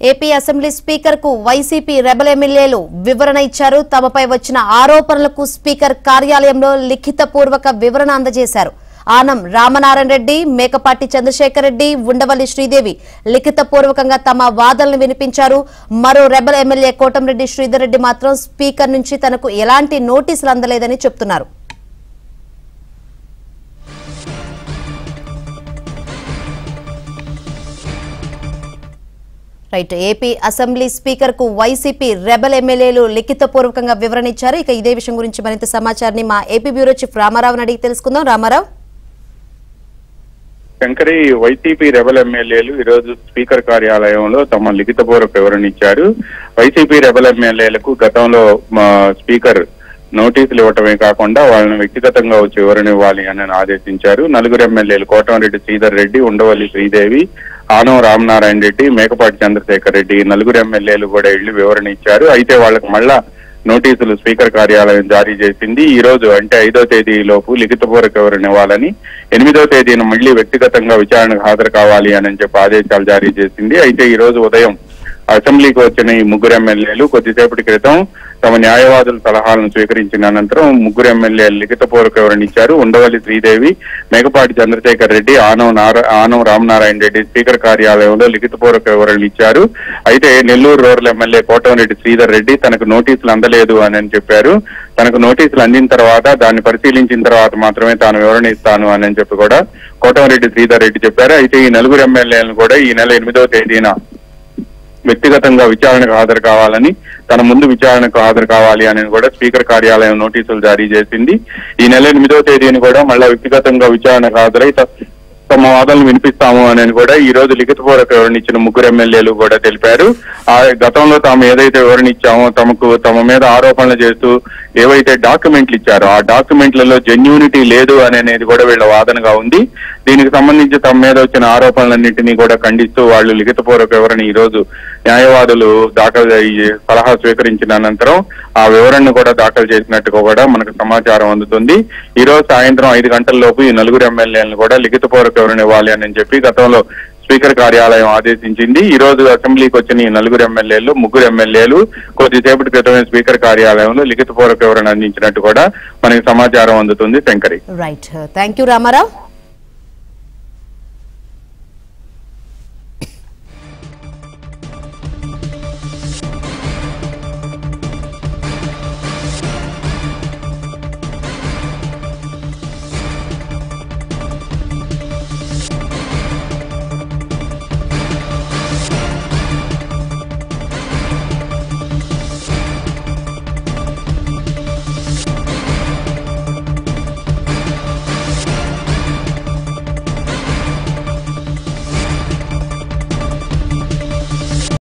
AP assembly speaker కు YCP rebel ఎమ్మెల్యేలు వివరణ ఇచ్చారు. తమపై వచ్చిన ఆరోపణలకు స్పీకర్ కార్యాలయంలో లిఖితపూర్వక వివరణ అందజేశారు. ఆనం రామనారాయణ రెడ్డి, మేకపాటి చంద్రశేఖర్ రెడ్డి, ఉండవల్లి శ్రీదేవి లిఖితపూర్వకంగా తమ వాదనలు వినిపించారు. మరో రెబల్ ఎమ్మెల్యే కోటంరెడ్డి శ్రీధర్ రెడ్డి మాత్రం స్పీకర్ నుంచి తనకు ఎలాంటి నోటీసులు అందలేదని చెప్తున్నారు. ఏపీ అసెంబ్లీ స్పీకర్ కు వైసీపీ రెబల్ ఎమ్మెల్యేలు లిఖితపూర్వకంగా వివరణ ఇచ్చారు. ఇక ఇదే విషయం గురించి మరింత సమాచారాన్ని మా ఏపీ బ్యూరో చీఫ్ రామారావుని అడిగి తెలుసుకుందాం. రామారావు. శంకరి, వైసీపీ రెబల్ ఎమ్మెల్యేలు ఈరోజు స్పీకర్ కార్యాలయంలో తమ లిఖితపూర్వక వివరణ ఇచ్చారు. వైసీపీ రెబల్ ఎమ్మెల్యేలకు గతంలో స్పీకర్ నోటీసులు ఇవ్వటమే కాకుండా వాళ్ళని వ్యక్తిగతంగా వచ్చి వివరణ ఇవ్వాలి అని ఆదేశించారు. నలుగురు ఎమ్మెల్యేలు కోటంరెడ్డి శ్రీధర్ రెడ్డి, ఉండవల్లి శ్రీదేవి, ఆనం రామనారాయణ రెడ్డి, మేకపాటి చంద్రశేఖర్ రెడ్డి నలుగురు ఎమ్మెల్యేలు కూడా ఇళ్లు వివరణ ఇచ్చారు. అయితే వాళ్ళకు మళ్ళా నోటీసులు స్పీకర్ కార్యాలయం జారీ చేసింది. ఈ రోజు అంటే 5వ తేదీ లోపు లిఖితపూర్వక వివరణ ఇవ్వాలని, 8వ తేదీన మళ్లీ వ్యక్తిగతంగా విచారణకు హాజరు కావాలి అని చెప్పి ఆదేశాలు జారీ చేసింది. అయితే ఈ రోజు ఉదయం అసెంబ్లీకి వచ్చిన ఈ ముగ్గురు ఎమ్మెల్యేలు కొద్దిసేపటి క్రితం తమ న్యాయవాదుల సలహాలను స్వీకరించిన అనంతరం ముగ్గురు ఎమ్మెల్యేలు లిఖితపూర్వక వివరణ ఇచ్చారు. ఉండవల్లి శ్రీదేవి, మేకపాటి చంద్రశేఖర్ రెడ్డి, ఆనం రామనారాయణ రెడ్డి స్పీకర్ కార్యాలయంలో లిఖితపూర్వక వివరణలు ఇచ్చారు. అయితే నెల్లూరు రూరల్ ఎమ్మెల్యే కోటంరెడ్డి శ్రీధర్ రెడ్డి తనకు నోటీసులు అందలేదు అని చెప్పారు. తనకు నోటీసులు అందిన తర్వాత దాన్ని పరిశీలించిన తర్వాత మాత్రమే తాను వివరణ ఇస్తాను అని చెప్పి కూడా కోటంరెడ్డి శ్రీధర్ రెడ్డి చెప్పారు. అయితే ఈ నలుగురు ఎమ్మెల్యేలను కూడా ఈ నెల 8వ తేదీన వ్యక్తిగతంగా విచారణకు హాజరు కావాలని, తన ముందు విచారణకు హాజరు కావాలి అని కూడా స్పీకర్ కార్యాలయం నోటీసులు జారీ చేసింది. ఈ నెల 8వ తేదీని కూడా మళ్ళా వ్యక్తిగతంగా విచారణకు హాజరై తమ వాదనలు వినిపిస్తాము అని కూడా ఈ రోజు లిఖితపూర్వక వివరణ ఇచ్చిన ముగ్గురు ఎమ్మెల్యేలు కూడా తెలిపారు. గతంలో తాము ఏదైతే వివరణ ఇచ్చామో తమ మీద ఆరోపణలు చేస్తూ ఏవైతే డాక్యుమెంట్లు ఇచ్చారో ఆ డాక్యుమెంట్లలో జెన్యూనిటీ లేదు అనేది కూడా వీళ్ళ వాదనగా ఉంది. దీనికి సంబంధించి తమ మీద వచ్చిన ఆరోపణలన్నింటినీ కూడా ఖండిస్తూ వాళ్ళు లిఖితపూర్వక వివరణ ఈ రోజు న్యాయవాదులు సలహా స్వీకరించిన అనంతరం ఆ వివరణను కూడా దాఖలు చేసినట్టుగా కూడా మనకు సమాచారం అందుతుంది. ఈ రోజు సాయంత్రం 5 గంటల లోపు ఈ నలుగురు ఎమ్మెల్యేలను కూడా లిఖితపూర్వక వివరణ ఇవ్వాలి అని చెప్పి గతంలో స్పీకర్ కార్యాలయం ఆదేశించింది. ఈ రోజు అసెంబ్లీకి వచ్చిన ఈ నలుగురు ఎమ్మెల్యేలు, ముగ్గురు ఎమ్మెల్యేలు కొద్దిసేపటి క్రితమే స్పీకర్ కార్యాలయంలో లిఖితపూర్వక వివరణ అందించినట్టు కూడా మనకి సమాచారం అందుతుంది. Shankari. Right, thank you Ramarao.